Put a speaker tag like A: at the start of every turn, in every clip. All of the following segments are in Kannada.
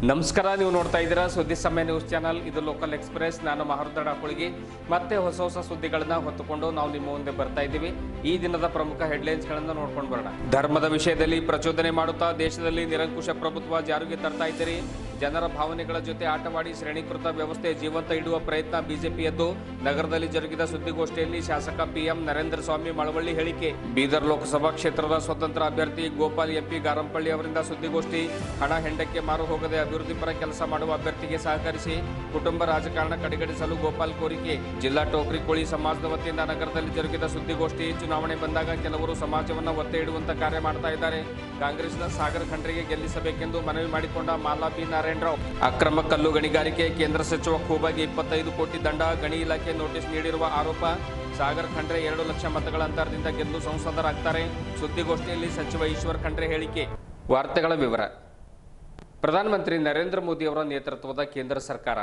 A: ನಮಸ್ಕಾರ, ನೀವು ನೋಡ್ತಾ ಇದ್ದೀರಾ ಸುದ್ದಿ ಸಮಯ ನ್ಯೂಸ್ ಚಾನಲ್. ಇದು ಲೋಕಲ್ ಎಕ್ಸ್ಪ್ರೆಸ್. ನಾನು ಮಹರ್ದಡ ಕೊಳಗಿ. ಮತ್ತೆ ಹೊಸ ಸುದ್ದಿಗಳನ್ನ ಹೊತ್ತುಕೊಂಡು ನಾವು ನಿಮ್ಮ ಮುಂದೆ ಬರ್ತಾ ಇದ್ದೀವಿ. ಈ ದಿನದ ಪ್ರಮುಖ ಹೆಡ್ಲೈನ್ಸ್ ಗಳನ್ನ ನೋಡ್ಕೊಂಡು ಬರೋಣ. ಧರ್ಮದ ವಿಷಯದಲ್ಲಿ ಪ್ರಚೋದನೆ ಮಾಡುತ್ತಾ ದೇಶದಲ್ಲಿ ನಿರಂಕುಶ ಪ್ರಭುತ್ವ ಜಾರಿಗೆ ತರ್ತಾ ಇದ್ದೀರಿ. ಜನರ ಭಾವನೆಗಳ ಜೊತೆ ಆಟವಾಡಿ ಶ್ರೇಣೀಕೃತ ವ್ಯವಸ್ಥೆ ಜೀವಂತ ಇಡುವ ಪ್ರಯತ್ನ ಬಿಜೆಪಿಯದ್ದು. ನಗರದಲ್ಲಿ ಜರುಗಿದ ಸುದ್ದಿಗೋಷ್ಠಿಯಲ್ಲಿ ಶಾಸಕ ಪಿಎಂ ನರೇಂದ್ರ ಸ್ವಾಮಿ ಮಳವಳ್ಳಿ ಹೇಳಿಕೆ. ಬೀದರ್ ಲೋಕಸಭಾ ಕ್ಷೇತ್ರದ ಸ್ವತಂತ್ರ ಅಭ್ಯರ್ಥಿ ಗೋಪಾಲ್ ಎಂಪಿ ಗಾರಂಪಳ್ಳಿ ಅವರಿಂದ ಸುದ್ದಿಗೋಷ್ಠಿ. ಹಣ ಹೆಂಡಕ್ಕೆ ಮಾರು ಹೋಗದೆ ಅಭಿವೃದ್ಧಿ ಪರ ಕೆಲಸ ಮಾಡುವ ಅಭ್ಯರ್ಥಿಗೆ ಸಹಕರಿಸಿ, ಕುಟುಂಬ ರಾಜಕಾರಣ ಕಡೆಗಣಿಸಲು ಗೋಪಾಲ್ ಕೋರಿಕೆ. ಜಿಲ್ಲಾ ಟೋಕ್ರಿ ಕೋಳಿ ಸಮಾಜದ ವತಿಯಿಂದ ನಗರದಲ್ಲಿ ಜರುಗಿದ ಸುದ್ದಿಗೋಷ್ಠಿ. ಚುನಾವಣೆ ಬಂದಾಗ ಕೆಲವರು ಸಮಾಜವನ್ನು ಒತ್ತೆ ಇಡುವಂತ ಕಾರ್ಯ ಮಾಡ್ತಾ ಇದ್ದಾರೆ. ಕಾಂಗ್ರೆಸ್ನ ಸಾಗರ್ ಖಂಡ್ರೆಗೆ ಗೆಲ್ಲಿಸಬೇಕೆಂದು ಮನವಿ ಮಾಡಿಕೊಂಡ ಮಾಲಾ ಬಿ ನಾರಾಯಣರಾವ್. ಅಕ್ರಮ ಕಲ್ಲು ಗಣಿಗಾರಿಕೆ ಕೇಂದ್ರ ಸಚಿವ ಖೂಬಾಗೆ 25 ಕೋಟಿ ದಂಡ, ಗಣಿ ಇಲಾಖೆ ನೋಟಿಸ್ ನೀಡಿರುವ ಆರೋಪ. ಸಾಗರ್ ಖಂಡ್ರೆ 2 ಲಕ್ಷ ಮತಗಳ ಅಂತರದಿಂದ ಗೆದ್ದು ಸಂಸದರಾಗ್ತಾರೆ. ಸುದ್ದಿಗೋಷ್ಠಿಯಲ್ಲಿ ಸಚಿವ ಈಶ್ವರ್ ಖಂಡ್ರೆ ಹೇಳಿಕೆ. ವಾರ್ತೆಗಳ ವಿವರ. ಪ್ರಧಾನಮಂತ್ರಿ ನರೇಂದ್ರ ಮೋದಿ ಅವರ ನೇತೃತ್ವದ ಕೇಂದ್ರ ಸರ್ಕಾರ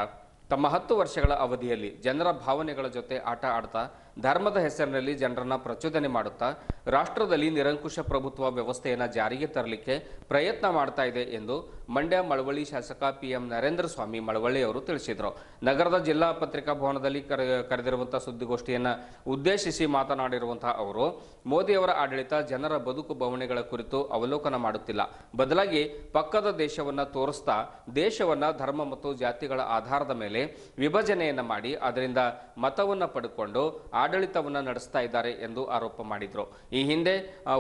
A: ತಮ್ಮ 10 ವರ್ಷಗಳ ಅವಧಿಯಲ್ಲಿ ಜನರ ಭಾವನೆಗಳ ಜೊತೆ ಆಟ ಆಡ್ತಾ, ಧರ್ಮದ ಹೆಸರಿನಲ್ಲಿ ಜನರನ್ನ ಪ್ರಚೋದನೆ ಮಾಡುತ್ತಾ ರಾಷ್ಟ್ರದಲ್ಲಿ ನಿರಂಕುಶ ಪ್ರಭುತ್ವ ವ್ಯವಸ್ಥೆಯನ್ನು ಜಾರಿಗೆ ತರಲಿಕ್ಕೆ ಪ್ರಯತ್ನ ಮಾಡ್ತಾ ಇದೆ ಎಂದು ಮಂಡ್ಯ ಮಳವಳ್ಳಿ ಶಾಸಕ ಪಿಎಂ ನರೇಂದ್ರ ಸ್ವಾಮಿ ಮಳವಳ್ಳಿ ಅವರು ತಿಳಿಸಿದರು. ನಗರದ ಜಿಲ್ಲಾ ಪತ್ರಿಕಾ ಭವನದಲ್ಲಿ ಕರೆದಿರುವಂತಹ ಸುದ್ದಿಗೋಷ್ಠಿಯನ್ನು ಉದ್ದೇಶಿಸಿ ಮಾತನಾಡಿರುವಂತಹ ಅವರು, ಮೋದಿಯವರ ಆಡಳಿತ ಜನರ ಬದುಕು ಬವಣೆಗಳ ಕುರಿತು ಅವಲೋಕನ ಮಾಡುತ್ತಿಲ್ಲ, ಬದಲಾಗಿ ಪಕ್ಕದ ದೇಶವನ್ನ ತೋರಿಸ್ತಾ ದೇಶವನ್ನ ಧರ್ಮ ಮತ್ತು ಜಾತಿಗಳ ಆಧಾರದ ಮೇಲೆ ವಿಭಜನೆಯನ್ನ ಮಾಡಿ ಅದರಿಂದ ಮತವನ್ನ ಪಡೆದುಕೊಂಡು ಆಡಳಿತವನ್ನ ನಡೆಸ್ತಾ ಇದ್ದಾರೆ ಎಂದು ಆರೋಪ ಮಾಡಿದರು. ಈ ಹಿಂದೆ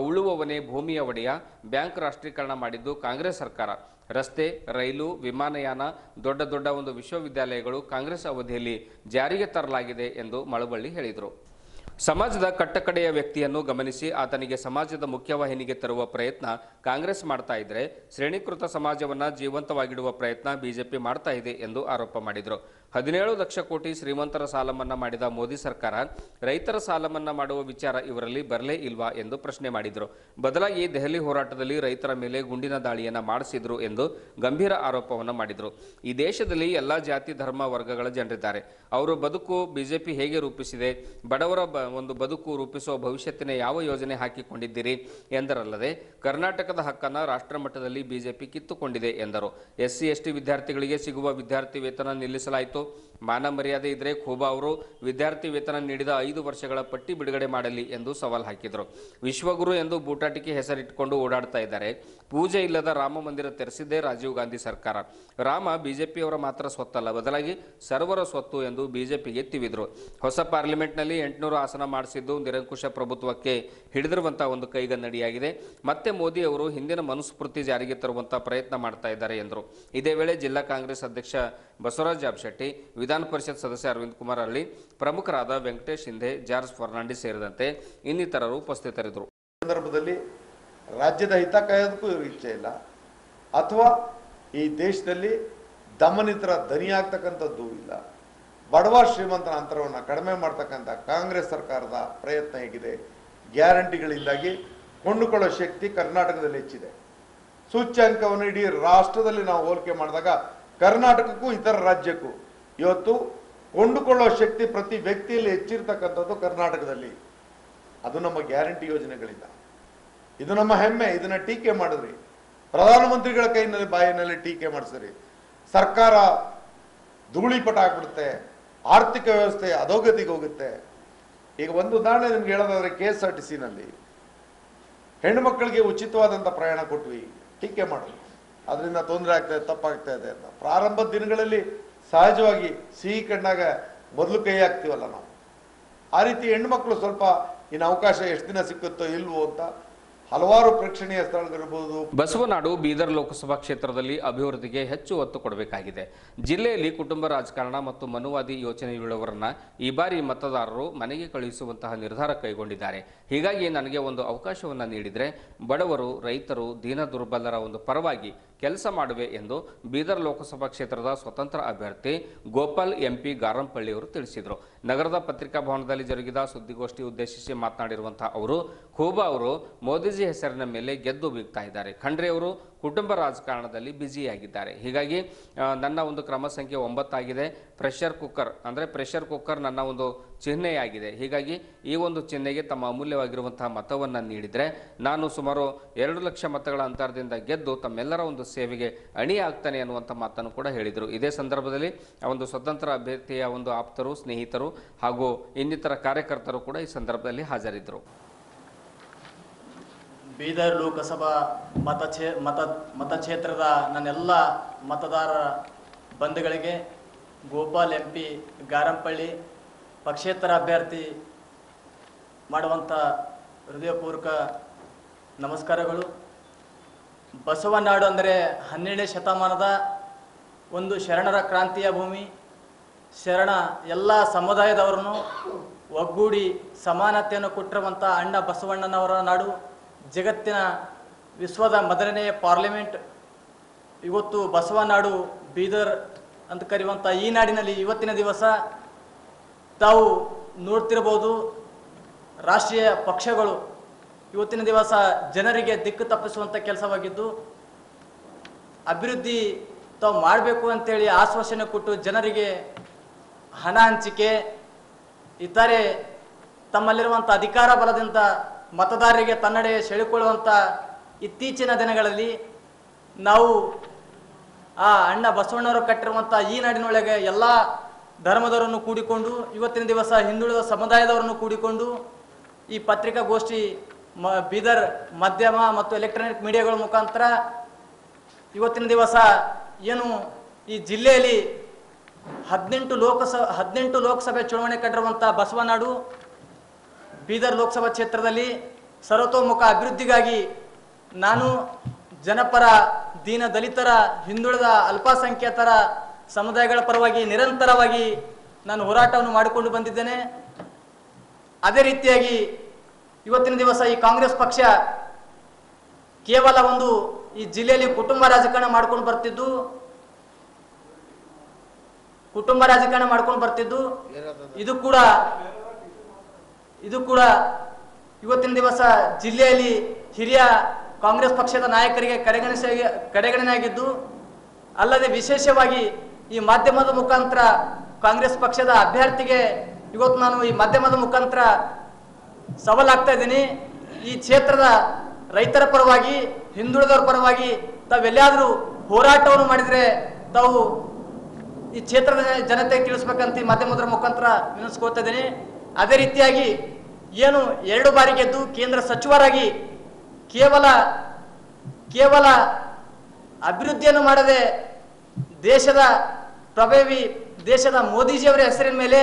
A: ಉಳುವವನೇ ಭೂಮಿಯ ಒಡೆಯ, ಬ್ಯಾಂಕ್ ರಾಷ್ಟ್ರೀಕರಣ ಮಾಡಿದ್ದು ಕಾಂಗ್ರೆಸ್ ಸರ್ಕಾರ. ರಸ್ತೆ, ರೈಲು, ವಿಮಾನಯಾನ, ದೊಡ್ಡ ಒಂದು ವಿಶ್ವವಿದ್ಯಾಲಯಗಳು ಕಾಂಗ್ರೆಸ್ ಅವಧಿಯಲ್ಲಿ ಜಾರಿಗೆ ತರಲಾಗಿದೆ ಎಂದು ಮಳವಳ್ಳಿ ಹೇಳಿದರು. ಸಮಾಜದ ಕಟ್ಟಕಡೆಯ ವ್ಯಕ್ತಿಯನ್ನು ಗಮನಿಸಿ ಆತನಿಗೆ ಸಮಾಜದ ಮುಖ್ಯವಾಹಿನಿಗೆ ತರುವ ಪ್ರಯತ್ನ ಕಾಂಗ್ರೆಸ್ ಮಾಡ್ತಾ ಇದ್ರೆ, ಶ್ರೇಣೀಕೃತ ಸಮಾಜವನ್ನ ಜೀವಂತವಾಗಿಡುವ ಪ್ರಯತ್ನ ಬಿಜೆಪಿ ಮಾಡ್ತಾ ಇದೆ ಎಂದು ಆರೋಪ ಮಾಡಿದರು. 17 ಲಕ್ಷ ಕೋಟಿ ಶ್ರೀಮಂತರ ಸಾಲ ಮನ್ನಾ ಮಾಡಿದ ಮೋದಿ ಸರ್ಕಾರ ರೈತರ ಸಾಲ ಮನ್ನಾ ಮಾಡುವ ವಿಚಾರ ಇವರಲ್ಲಿ ಬರಲೇ ಇಲ್ವಾ ಎಂದು ಪ್ರಶ್ನೆ ಮಾಡಿದರು. ಬದಲಾಗಿ ದೆಹಲಿ ಹೋರಾಟದಲ್ಲಿ ರೈತರ ಮೇಲೆ ಗುಂಡಿನ ದಾಳಿಯನ್ನ ಮಾಡಿಸಿದ್ರು ಎಂದು ಗಂಭೀರ ಆರೋಪವನ್ನು ಮಾಡಿದರು. ಈ ದೇಶದಲ್ಲಿ ಎಲ್ಲಾ ಜಾತಿ ಧರ್ಮ ವರ್ಗಗಳ ಜನರಿದ್ದಾರೆ. ಅವರು ಬದುಕು ಬಿಜೆಪಿ ಹೇಗೆ ರೂಪಿಸಿದೆ, ಬಡವರ ಒಂದು ಬದುಕು ರೂಪಿಸುವ ಭವಿಷ್ಯತ್ತಿನ ಯಾವ ಯೋಜನೆ ಹಾಕಿಕೊಂಡಿದ್ದೀರಿ ಎಂದರಲ್ಲದೆ, ಕರ್ನಾಟಕದ ಹಕ್ಕನ್ನು ರಾಷ್ಟ್ರ ಮಟ್ಟದಲ್ಲಿ ಬಿಜೆಪಿ ಕಿತ್ತುಕೊಂಡಿದೆ ಎಂದರು. SC ST ವಿದ್ಯಾರ್ಥಿಗಳಿಗೆ ಸಿಗುವ ವಿದ್ಯಾರ್ಥಿ ವೇತನ ನಿಲ್ಲಿಸಲಾಯಿತು. ಮಾನ ಮರ್ಯಾದೆ ಇದ್ರೆ ಖೂಬಾ ಅವರು ವಿದ್ಯಾರ್ಥಿ ವೇತನ ನೀಡಿದ 5 ವರ್ಷಗಳ ಪಟ್ಟಿ ಬಿಡುಗಡೆ ಮಾಡಲಿ ಎಂದು ಸವಾಲ್ ಹಾಕಿದರು. ವಿಶ್ವಗುರು ಎಂದು ಬೂಟಾಟಿಕೆ ಹೆಸರಿಟ್ಟುಕೊಂಡು ಓಡಾಡ್ತಾ ಇದ್ದಾರೆ. ಪೂಜೆ ಇಲ್ಲದ ರಾಮ ಮಂದಿರ ತೆರೆಸಿದ್ದೇ ರಾಜೀವ್ ಗಾಂಧಿ ಸರ್ಕಾರ. ರಾಮ ಬಿಜೆಪಿಯವರ ಮಾತ್ರ ಸ್ವತ್ತಲ್ಲ, ಬದಲಾಗಿ ಸರ್ವರ ಸ್ವತ್ತು ಎಂದು ಬಿಜೆಪಿಗೆ ತಿವಿದ್ರು. ಹೊಸ ಪಾರ್ಲಿಮೆಂಟ್ನಲ್ಲಿ 800 ಆಸನ ಮಾಡಿಸಿದ್ದು ನಿರಂಕುಶ ಪ್ರಭುತ್ವಕ್ಕೆ ಹಿಡಿದಿರುವಂತಹ ಒಂದು ಕೈಗನ್ನಡಿಯಾಗಿದೆ. ಮತ್ತೆ ಮೋದಿ ಅವರು ಹಿಂದಿನ ಮನುಸ್ಮೃತಿ ಜಾರಿಗೆ ತರುವಂತಹ ಪ್ರಯತ್ನ ಮಾಡ್ತಾ ಇದ್ದಾರೆ ಎಂದರು. ಇದೇ ವೇಳೆ ಜಿಲ್ಲಾ ಕಾಂಗ್ರೆಸ್ ಅಧ್ಯಕ್ಷ ಬಸವರಾಜ ಜಾಬಶೆಟ್ಟಿ, ವಿಧಾನ ಪರಿಷತ್ ಸದಸ್ಯ ಅರವಿಂದ್ ಕುಮಾರ್ ಹಳ್ಳಿ, ಪ್ರಮುಖರಾದ ವೆಂಕಟೇಶ್ ಶಿಂದೆ, ಜಾರ್ಜ್ ಫರ್ನಾಂಡಿಸ್ ಸೇರಿದಂತೆ ಇನ್ನಿತರರು ಉಪಸ್ಥಿತರಿದ್ದರು.
B: ಸಂದರ್ಭದಲ್ಲಿ ರಾಜ್ಯದ ಹಿತ ಕಾಯೋದಕ್ಕೂ ಇಚ್ಛೆ ಇಲ್ಲ, ಅಥವಾ ಈ ದೇಶದಲ್ಲಿ ದಮನಿತರ ದನಿಯಾಗ್ತಕ್ಕಂಥದ್ದು ಇಲ್ಲ. ಬಡವ ಶ್ರೀಮಂತರ ಅಂತರವನ್ನು ಕಡಿಮೆ ಮಾಡ್ತಕ್ಕಂಥ ಕಾಂಗ್ರೆಸ್ ಸರ್ಕಾರದ ಪ್ರಯತ್ನ ಹೇಗಿದೆ? ಗ್ಯಾರಂಟಿಗಳಿಂದಾಗಿ ಕೊಂಡುಕೊಳ್ಳೋ ಶಕ್ತಿ ಕರ್ನಾಟಕದಲ್ಲಿ ಹೆಚ್ಚಿದೆ. ಸೂಚ್ಯಂಕವನ್ನು ಇಡೀ ರಾಷ್ಟ್ರದಲ್ಲಿ ನಾವು ಹೋಲಿಕೆ ಮಾಡಿದಾಗ ಕರ್ನಾಟಕಕ್ಕೂ ಇತರ ರಾಜ್ಯಕ್ಕೂ ಇವತ್ತು ಕೊಂಡುಕೊಳ್ಳೋ ಶಕ್ತಿ ಪ್ರತಿ ವ್ಯಕ್ತಿಯಲ್ಲಿ ಹೆಚ್ಚಿರ್ತಕ್ಕಂಥದ್ದು ಕರ್ನಾಟಕದಲ್ಲಿ. ಅದು ನಮ್ಮ ಗ್ಯಾರಂಟಿ ಯೋಜನೆಗಳಿಂದ. ಇದು ನಮ್ಮ ಹೆಮ್ಮೆ. ಇದನ್ನ ಟೀಕೆ ಮಾಡಿದ್ರಿ, ಪ್ರಧಾನಮಂತ್ರಿಗಳ ಕೈನಲ್ಲಿ ಬಾಯಿನಲ್ಲಿ ಟೀಕೆ ಮಾಡಿಸ್ರಿ, ಸರ್ಕಾರ ಧೂಳಿಪಟ ಆಗ್ಬಿಡುತ್ತೆ, ಆರ್ಥಿಕ ವ್ಯವಸ್ಥೆ ಅಧೋಗತಿಗೆ ಹೋಗುತ್ತೆ. ಈಗ ಒಂದು ಉದಾಹರಣೆ ನಿಮ್ಗೆ ಹೇಳೋದಾದ್ರೆ, KSRTC ನಲ್ಲಿ ಹೆಣ್ಣು ಮಕ್ಕಳಿಗೆ ಉಚಿತವಾದಂಥ ಪ್ರಯಾಣ ಕೊಟ್ವಿ, ಟೀಕೆ ಮಾಡೋದು ಅದರಿಂದ ತೊಂದರೆ ಆಗ್ತಾ ಇದೆ, ತಪ್ಪಾಗ್ತಾ ಇದೆ ಅಂತ. ಪ್ರಾರಂಭದ ದಿನಗಳಲ್ಲಿ ಸಹಜವಾಗಿ ಸಿಹಿ ಕಂಡಾಗ ಮೊದಲು ಕೈ ಹಾಕ್ತೀವಲ್ಲ ನಾವು, ಆ ರೀತಿ ಹೆಣ್ಮಕ್ಳು ಸ್ವಲ್ಪ ಇನ್ನು ಅವಕಾಶ ಎಷ್ಟು ದಿನ ಸಿಕ್ಕುತ್ತೋ ಇಲ್ವೋ ಅಂತ ಹಲವಾರು ಪ್ರೇಕ್ಷಣೀಯ ಸ್ಥಳಗಳಿರ್ಬೋದು.
A: ಬಸವನಾಡು ಬೀದರ್ ಲೋಕಸಭಾ ಕ್ಷೇತ್ರದಲ್ಲಿ ಅಭಿವೃದ್ಧಿಗೆ ಹೆಚ್ಚು ಒತ್ತು ಕೊಡಬೇಕಾಗಿದೆ. ಜಿಲ್ಲೆಯಲ್ಲಿ ಕುಟುಂಬ ರಾಜಕಾರಣ ಮತ್ತು ಮನುವಾದಿ ಯೋಚನೆಯುಳ್ಳವರನ್ನ ಈ ಬಾರಿ ಮತದಾರರು ಮನೆಗೆ ಕಳುಹಿಸುವಂತಹ ನಿರ್ಧಾರ ಕೈಗೊಂಡಿದ್ದಾರೆ. ಹೀಗಾಗಿ ನನಗೆ ಒಂದು ಅವಕಾಶವನ್ನು ನೀಡಿದರೆ ಬಡವರು, ರೈತರು, ದೀನ ದುರ್ಬಲರ ಒಂದು ಪರವಾಗಿ ಕೆಲಸ ಮಾಡುವೆ ಎಂದು ಬೀದರ್ ಲೋಕಸಭಾ ಕ್ಷೇತ್ರದ ಸ್ವತಂತ್ರ ಅಭ್ಯರ್ಥಿ ಗೋಪಾಲ್ ಎಂಪಿ ಗಾರಂಪಳ್ಳಿ ಅವರು ತಿಳಿಸಿದರು. ನಗರದ ಪತ್ರಿಕಾ ಭವನದಲ್ಲಿ ಜರುಗಿದ ಸುದ್ದಿಗೋಷ್ಠಿ ಉದ್ದೇಶಿಸಿ ಮಾತನಾಡಿರುವಂತಹ ಅವರು, ಖೂಬಾ ಅವರು ಮೋದಿಜಿ ಹೆಸರಿನ ಮೇಲೆ ಗೆದ್ದು ಬೀಗ್ತಾ ಇದ್ದಾರೆ. ಖಂಡ್ರೆ ಅವರು ಕುಟುಂಬ ರಾಜಕಾರಣದಲ್ಲಿ ಬ್ಯುಸಿಯಾಗಿದ್ದಾರೆ. ಹೀಗಾಗಿ ನನ್ನ ಒಂದು ಕ್ರಮ ಸಂಖ್ಯೆ 9 ಆಗಿದೆ. ಪ್ರೆಷರ್ ಕುಕ್ಕರ್ ಅಂದರೆ ಪ್ರೆಷರ್ ಕುಕ್ಕರ್ ನನ್ನ ಒಂದು ಚಿಹ್ನೆಯಾಗಿದೆ. ಹೀಗಾಗಿ ಈ ಒಂದು ಚಿಹ್ನೆಗೆ ತಮ್ಮ ಅಮೂಲ್ಯವಾಗಿರುವಂತಹ ಮತವನ್ನು ನೀಡಿದರೆ ನಾನು ಸುಮಾರು 2 ಲಕ್ಷ ಮತಗಳ ಅಂತರದಿಂದ ಗೆದ್ದು ತಮ್ಮೆಲ್ಲರ ಒಂದು ಸೇವೆಗೆ ಅಣಿಯಾಗ್ತಾನೆ ಅನ್ನುವಂಥ ಮಾತನ್ನು ಕೂಡ ಹೇಳಿದರು. ಇದೇ ಸಂದರ್ಭದಲ್ಲಿ ಒಂದು ಸ್ವತಂತ್ರ ಅಭ್ಯರ್ಥಿಯ ಒಂದು ಆಪ್ತರು, ಸ್ನೇಹಿತರು ಹಾಗೂ ಇನ್ನಿತರ ಕಾರ್ಯಕರ್ತರು ಕೂಡ ಈ ಸಂದರ್ಭದಲ್ಲಿ ಹಾಜರಿದ್ದರು.
C: ಬೀದರ್ ಲೋಕಸಭಾ ಮತಕ್ಷೇತ್ರದ ನನ್ನೆಲ್ಲ ಮತದಾರ ಬಂಧುಗಳಿಗೆ ಗೋಪಾಲ್ MP ಗಾರಂಪಳ್ಳಿ ಪಕ್ಷೇತರ ಅಭ್ಯರ್ಥಿ ಮಾಡುವಂಥ ಹೃದಯಪೂರ್ವಕ ನಮಸ್ಕಾರಗಳು. ಬಸವನಾಡು ಅಂದರೆ 12ನೇ ಶತಮಾನದ ಒಂದು ಶರಣರ ಕ್ರಾಂತಿಯ ಭೂಮಿ. ಶರಣ ಎಲ್ಲ ಸಮುದಾಯದವರನ್ನು ಒಗ್ಗೂಡಿ ಸಮಾನತೆಯನ್ನು ಕೊಟ್ಟಿರುವಂಥ ಅಣ್ಣ ಬಸವಣ್ಣನವರ ನಾಡು. ಜಗತ್ತಿನ ವಿಶ್ವದ ಮೊದಲನೆಯ ಪಾರ್ಲಿಮೆಂಟ್ ಇವತ್ತು ಬಸವನಾಡು ಬೀದರ್ ಅಂತ ಕರೆಯುವಂಥ ಈ ನಾಡಿನಲ್ಲಿ ಇವತ್ತಿನ ದಿವಸ ತಾವು ನೋಡ್ತಿರ್ಬೋದು, ರಾಷ್ಟ್ರೀಯ ಪಕ್ಷಗಳು ಇವತ್ತಿನ ದಿವಸ ಜನರಿಗೆ ದಿಕ್ಕು ತಪ್ಪಿಸುವಂಥ ಕೆಲಸವಾಗಿದ್ದು ಅಭಿವೃದ್ಧಿ ತಾವು ಮಾಡಬೇಕು ಅಂತೇಳಿ ಆಶ್ವಾಸನೆ ಕೊಟ್ಟು ಜನರಿಗೆ ಹಣ ಹಂಚಿಕೆ ಇತರೆ ತಮ್ಮಲ್ಲಿರುವಂಥ ಅಧಿಕಾರ ಬಲದಿಂದ ಮತದಾರರಿಗೆ ತನ್ನಡೆ ಸೆಳೆಕೊಳ್ಳುವಂಥ ಇತ್ತೀಚಿನ ದಿನಗಳಲ್ಲಿ ನಾವು ಆ ಅಣ್ಣ ಬಸವಣ್ಣವರು ಕಟ್ಟಿರುವಂಥ ಈ ನಾಡಿನೊಳಗೆ ಎಲ್ಲ ಧರ್ಮದವರನ್ನು ಕೂಡಿಕೊಂಡು ಇವತ್ತಿನ ದಿವಸ ಹಿಂದುಳಿದ ಸಮುದಾಯದವರನ್ನು ಕೂಡಿಕೊಂಡು ಈ ಪತ್ರಿಕಾಗೋಷ್ಠಿ ಬೀದರ್ ಮಾಧ್ಯಮ ಮತ್ತು ಎಲೆಕ್ಟ್ರಾನಿಕ್ ಮೀಡಿಯಾಗಳ ಮುಖಾಂತರ ಇವತ್ತಿನ ದಿವಸ ಏನು ಈ ಜಿಲ್ಲೆಯಲ್ಲಿ 18 ಲೋಕಸಭೆ ಚುನಾವಣೆ ಕಂಡಿರುವಂಥ ಬಸವನಾಡು ಬೀದರ್ ಲೋಕಸಭಾ ಕ್ಷೇತ್ರದಲ್ಲಿ ಸರ್ವತೋಮುಖ ಅಭಿವೃದ್ಧಿಗಾಗಿ ನಾನು ಜನಪರ, ದೀನ ದಲಿತರ, ಹಿಂದುಳಿದ ಅಲ್ಪಸಂಖ್ಯಾತರ ಸಮುದಾಯಗಳ ಪರವಾಗಿ ನಿರಂತರವಾಗಿ ನಾನು ಹೋರಾಟವನ್ನು ಮಾಡಿಕೊಂಡು ಬಂದಿದ್ದೇನೆ. ಅದೇ ರೀತಿಯಾಗಿ ಇವತ್ತಿನ ದಿವಸ ಈ ಕಾಂಗ್ರೆಸ್ ಪಕ್ಷ ಕೇವಲ ಒಂದು ಈ ಜಿಲ್ಲೆಯಲ್ಲಿ ಕುಟುಂಬ ರಾಜಕಾರಣ ಮಾಡ್ಕೊಂಡು ಬರ್ತಿದ್ದು ಇದು ಕೂಡ ಇವತ್ತಿನ ದಿವಸ ಜಿಲ್ಲೆಯಲ್ಲಿ ಹಿರಿಯ ಕಾಂಗ್ರೆಸ್ ಪಕ್ಷದ ನಾಯಕರಿಗೆ ಕಡೆಗಣನೆಯಾಗಿದ್ದು ಅಲ್ಲದೆ ವಿಶೇಷವಾಗಿ ಈ ಮಾಧ್ಯಮದ ಮುಖಾಂತರ ಕಾಂಗ್ರೆಸ್ ಪಕ್ಷದ ಅಭ್ಯರ್ಥಿಗೆ ಇವತ್ತು ನಾನು ಈ ಮಾಧ್ಯಮದ ಮುಖಾಂತರ ಸವಾಲಾಗ್ತಾ ಇದ್ದೀನಿ. ಈ ಕ್ಷೇತ್ರದ ರೈತರ ಪರವಾಗಿ, ಹಿಂದುಳಿದವರ ಪರವಾಗಿ ತಾವೆಲ್ಲಾದರೂ ಹೋರಾಟವನ್ನು ಮಾಡಿದರೆ ತಾವು ಈ ಕ್ಷೇತ್ರದ ಜನತೆಗೆ ತಿಳಿಸ್ಬೇಕಂತ ಈ ಮಾಧ್ಯಮದ ಮುಖಾಂತರ ವಿನಂತಿಸ್ಕೊಳ್ತಾ ಇದ್ದೀನಿ. ಅದೇ ರೀತಿಯಾಗಿ ಏನು 2 ಬಾರಿ ಗೆದ್ದು ಕೇಂದ್ರ ಸಚಿವರಾಗಿ ಕೇವಲ ಅಭಿವೃದ್ಧಿಯನ್ನು ಮಾಡದೆ ದೇಶದ ಪ್ರಭಾವಿ ದೇಶದ ಮೋದಿಜಿಯವರ ಹೆಸರಿನ ಮೇಲೆ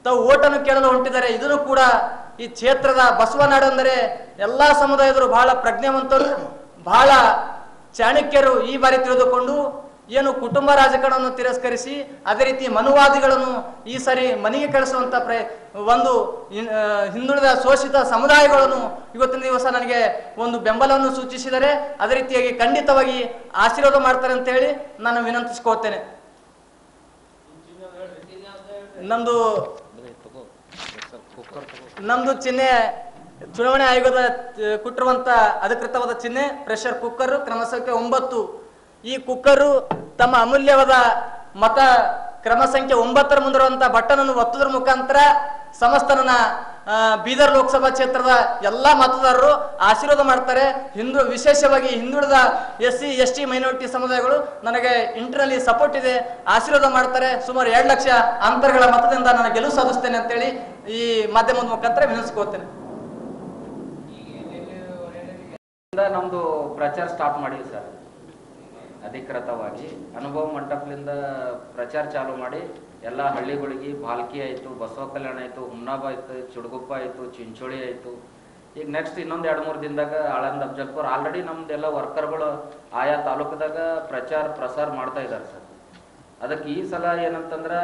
C: ತಾವು ಓಟನ್ನು ಕೇಳಲು ಹೊಂಟಿದ್ದಾರೆ. ಇದನ್ನು ಕೂಡ ಈ ಕ್ಷೇತ್ರದ ಬಸವನಾಡು ಅಂದರೆ ಎಲ್ಲ ಸಮುದಾಯದರು ಬಹಳ ಪ್ರಜ್ಞಾವಂತರು, ಬಹಳ ಚಾಣಕ್ಯರು ಈ ಬಾರಿ ತಿಳಿದುಕೊಂಡು ಏನು ಕುಟುಂಬ ರಾಜಕಾರಣವನ್ನು ತಿರಸ್ಕರಿಸಿ ಅದೇ ರೀತಿ ಮನುವಾದಿಗಳನ್ನು ಈ ಸಾರಿ ಮನೆಗೆ ಕಳಿಸುವಂತ ಒಂದು ಹಿಂದುಳಿದ ಶೋಷಿತ ಸಮುದಾಯಗಳನ್ನು ಇವತ್ತಿನ ದಿವಸ ನನಗೆ ಒಂದು ಬೆಂಬಲವನ್ನು ಸೂಚಿಸಿದರೆ ಅದೇ ರೀತಿಯಾಗಿ ಖಂಡಿತವಾಗಿ ಆಶೀರ್ವಾದ ಮಾಡ್ತಾರೆ ಅಂತ ಹೇಳಿ ನಾನು ವಿನಂತಿಸಿಕೊಳ್ತೇನೆ. ನಮ್ದು ಚಿಹ್ನೆ ಚುನಾವಣೆ ಆಯೋಗದ ಕೊಟ್ಟಿರುವಂತ ಅಧಿಕೃತವಾದ ಚಿಹ್ನೆ ಪ್ರೆಷರ್ ಕುಕ್ಕರ್, ಕ್ರಮ ಸಂಖ್ಯೆ 9. ಈ ಕುಕ್ಕರು ತಮ್ಮ ಅಮೂಲ್ಯವಾದ ಮತ ಕ್ರಮ ಸಂಖ್ಯೆ 9 ಮುಂದಿರುವಂತ ಬಟನ್ ಅನ್ನು ಒತ್ತುವುದರ ಮುಖಾಂತರ ಸಮಸ್ತ ನನ್ನ ಬೀದರ್ ಲೋಕಸಭಾ ಕ್ಷೇತ್ರದ ಎಲ್ಲಾ ಮತದಾರರು ಆಶೀರ್ವಾದ ಮಾಡ್ತಾರೆ. ವಿಶೇಷವಾಗಿ ಹಿಂದುಳಿದ SC ST ಮೈನಾರಿಟಿ ಸಮುದಾಯಗಳು ನನಗೆ ಇಂಟರ್ನಲ್ಲಿ ಸಪೋರ್ಟ್ ಇದೆ, ಆಶೀರ್ವಾದ ಮಾಡ್ತಾರೆ. ಸುಮಾರು 2 ಲಕ್ಷ ಅಂತರಗಳ ಮತದಿಂದ ನಾನು ಗೆಲುವು ಸಾಧಿಸ್ತೇನೆ ಅಂತೇಳಿ ಈ ಮಾಧ್ಯಮದ ಮುಖಾಂತರ ವಿನಂತಿಸ್ಕೋತೇನೆ.
D: ನಮ್ದು ಪ್ರಚಾರ ಸ್ಟಾರ್ಟ್ ಮಾಡಿವಿ ಸರ್. ಅಧಿಕೃತವಾಗಿ ಅನುಭವ ಮಂಟಪದಿಂದ ಪ್ರಚಾರ ಚಾಲೂ ಮಾಡಿ ಎಲ್ಲ ಹಳ್ಳಿಗಳಿಗೆ ಭಾಲ್ಕಿ ಆಯಿತು, ಬಸವ ಕಲ್ಯಾಣ ಆಯಿತು, ಹುಮ್ನಾಬ ಆಯಿತು, ಚುಡುಗುಪ್ಪ ಆಯಿತು, ಚಿಂಚೋಳಿ ಆಯಿತು. ಈಗ ನೆಕ್ಸ್ಟ್ ಇನ್ನೊಂದು 2-3 ದಿನದಾಗ ಆಳಂದ ಅಫಜಲ್ಪುರ ಆಲ್ರೆಡಿ ನಮ್ದೆಲ್ಲ ವರ್ಕರ್ಗಳು ಆಯಾ ತಾಲೂಕದಾಗ ಪ್ರಸಾರ ಮಾಡ್ತಾ ಇದ್ದಾರೆ ಸರ್. ಅದಕ್ಕೆ ಈ ಸಲ ಏನಂತಂದ್ರೆ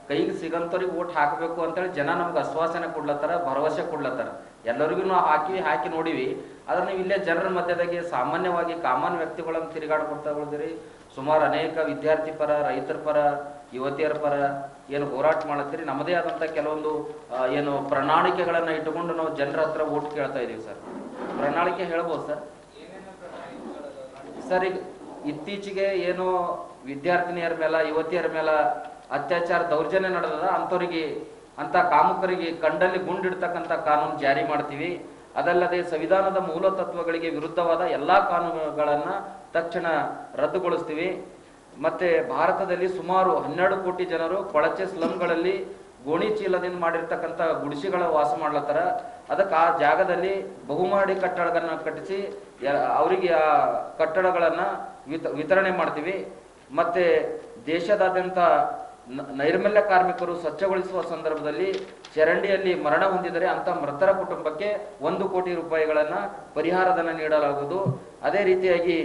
D: ಕೈಗೆ ಸಿಗಂತವ್ರಿಗೆ ಓಟ್ ಹಾಕಬೇಕು ಅಂತೇಳಿ ಜನ ನಮ್ಗೆ ಆಶ್ವಾಸನೆ ಕೊಡ್ಲತ್ತಾರ, ಭರವಸೆ ಕೊಡ್ಲತ್ತಾರ. ಎಲ್ಲರಿಗೂ ನಾವು ಹಾಕಿ ನೋಡಿವಿ. ಆದ್ರೆ ನೀವು ಇಲ್ಲೇ ಜನರ ಮಧ್ಯದಾಗೆ ಸಾಮಾನ್ಯವಾಗಿ ಕಾಮನ್ ವ್ಯಕ್ತಿಗಳನ್ನು ತಿರುಗಾಡ್ಕೊಡ್ತಾ ಉಳಿದಿರಿ. ಸುಮಾರು ಅನೇಕ ವಿದ್ಯಾರ್ಥಿ ಪರ, ರೈತರ ಪರ, ಯುವತಿಯರ ಪರ ಏನು ಹೋರಾಟ ಮಾಡತ್ತೀರಿ. ನಮ್ಮದೇ ಆದಂಥ ಕೆಲವೊಂದು ಏನು ಪ್ರಣಾಳಿಕೆಗಳನ್ನ ಇಟ್ಟುಕೊಂಡು ನಾವು ಜನರ ಹತ್ರ ಓಟ್ ಕೇಳ್ತಾ ಇದೀವಿ ಸರ್. ಪ್ರಣಾಳಿಕೆ ಹೇಳ್ಬೋದು ಸರ್? ಸರ್, ಈಗ ಇತ್ತೀಚೆಗೆ ಏನು ವಿದ್ಯಾರ್ಥಿನಿಯರ ಮೇಲೆ ಯುವತಿಯರ ಮೇಲೆ ಅತ್ಯಾಚಾರ ದೌರ್ಜನ್ಯ ನಡೆದದ ಅಂತ ಕಾಮುಕರಿಗೆ ಕಂಡಲ್ಲಿ ಗುಂಡಿಡ್ತಕ್ಕಂಥ ಕಾನೂನು ಜಾರಿ ಮಾಡ್ತೀವಿ. ಅದಲ್ಲದೆ ಸಂವಿಧಾನದ ಮೂಲ ತತ್ವಗಳಿಗೆ ವಿರುದ್ಧವಾದ ಎಲ್ಲಾ ಕಾನೂನುಗಳನ್ನ ತಕ್ಷಣ ರದ್ದುಗೊಳಿಸ್ತೀವಿ. ಮತ್ತೆ ಭಾರತದಲ್ಲಿ ಸುಮಾರು 12 ಕೋಟಿ ಜನರು ಕೊಳಚೆ ಸ್ಲಂಗಳಲ್ಲಿ ಗೋಣಿ ಚೀಲದಿಂದ ಮಾಡಿರ್ತಕ್ಕಂಥ ಗುಡಿಸೆಗಳ ವಾಸ ಮಾಡ್ಲತ್ತಾರ. ಅದಕ್ಕೆ ಆ ಜಾಗದಲ್ಲಿ ಬಹುಮಹಡಿ ಕಟ್ಟಡಗಳನ್ನ ಕಟ್ಟಿಸಿ ಅವರಿಗೆ ಆ ಕಟ್ಟಡಗಳನ್ನ ವಿತರಣೆ ಮಾಡ್ತೀವಿ. ಮತ್ತೆ ದೇಶದಾದ್ಯಂತ ನೈರ್ಮಲ್ಯ ಕಾರ್ಮಿಕರು ಸ್ವಚ್ಛಗೊಳಿಸುವ ಸಂದರ್ಭದಲ್ಲಿ ಚರಂಡಿಯಲ್ಲಿ ಮರಣ ಹೊಂದಿದರೆ ಅಂತ ಮೃತರ ಕುಟುಂಬಕ್ಕೆ 1 ಕೋಟಿ ರೂಪಾಯಿಗಳನ್ನ ಪರಿಹಾರಧನ ನೀಡಲಾಗುವುದು. ಅದೇ ರೀತಿಯಾಗಿ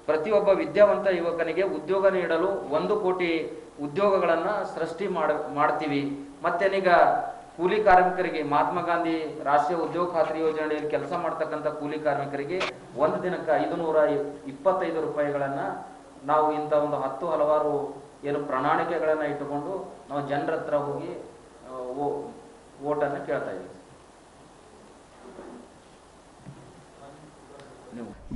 D: ಪ್ರತಿಯೊಬ್ಬ ವಿದ್ಯಾವಂತ ಯುವಕನಿಗೆ ಉದ್ಯೋಗ ನೀಡಲು 1 ಕೋಟಿ ಉದ್ಯೋಗಗಳನ್ನ ಸೃಷ್ಟಿ ಮಾಡ್ತೀವಿ. ಮತ್ತೇನೀಗ ಕೂಲಿ ಕಾರ್ಮಿಕರಿಗೆ ಮಹಾತ್ಮ ಗಾಂಧಿ ರಾಷ್ಟ್ರೀಯ ಉದ್ಯೋಗ ಖಾತ್ರಿ ಯೋಜನೆಯಲ್ಲಿ ಕೆಲಸ ಮಾಡ್ತಕ್ಕಂಥ ಕೂಲಿ ಕಾರ್ಮಿಕರಿಗೆ ಒಂದು ದಿನಕ್ಕೆ 525 ರೂಪಾಯಿಗಳನ್ನ ನಾವು ಇಂಥ ಒಂದು 10 ಹಲವಾರು ಏನು ಪ್ರಣಾಳಿಕೆಗಳನ್ನ ಇಟ್ಟುಕೊಂಡು ನಾವು ಜನರ ಹತ್ರ ಹೋಗಿ ಓಟನ್ನು ಕೇಳ್ತಾ ಇದ್ದೀವಿ.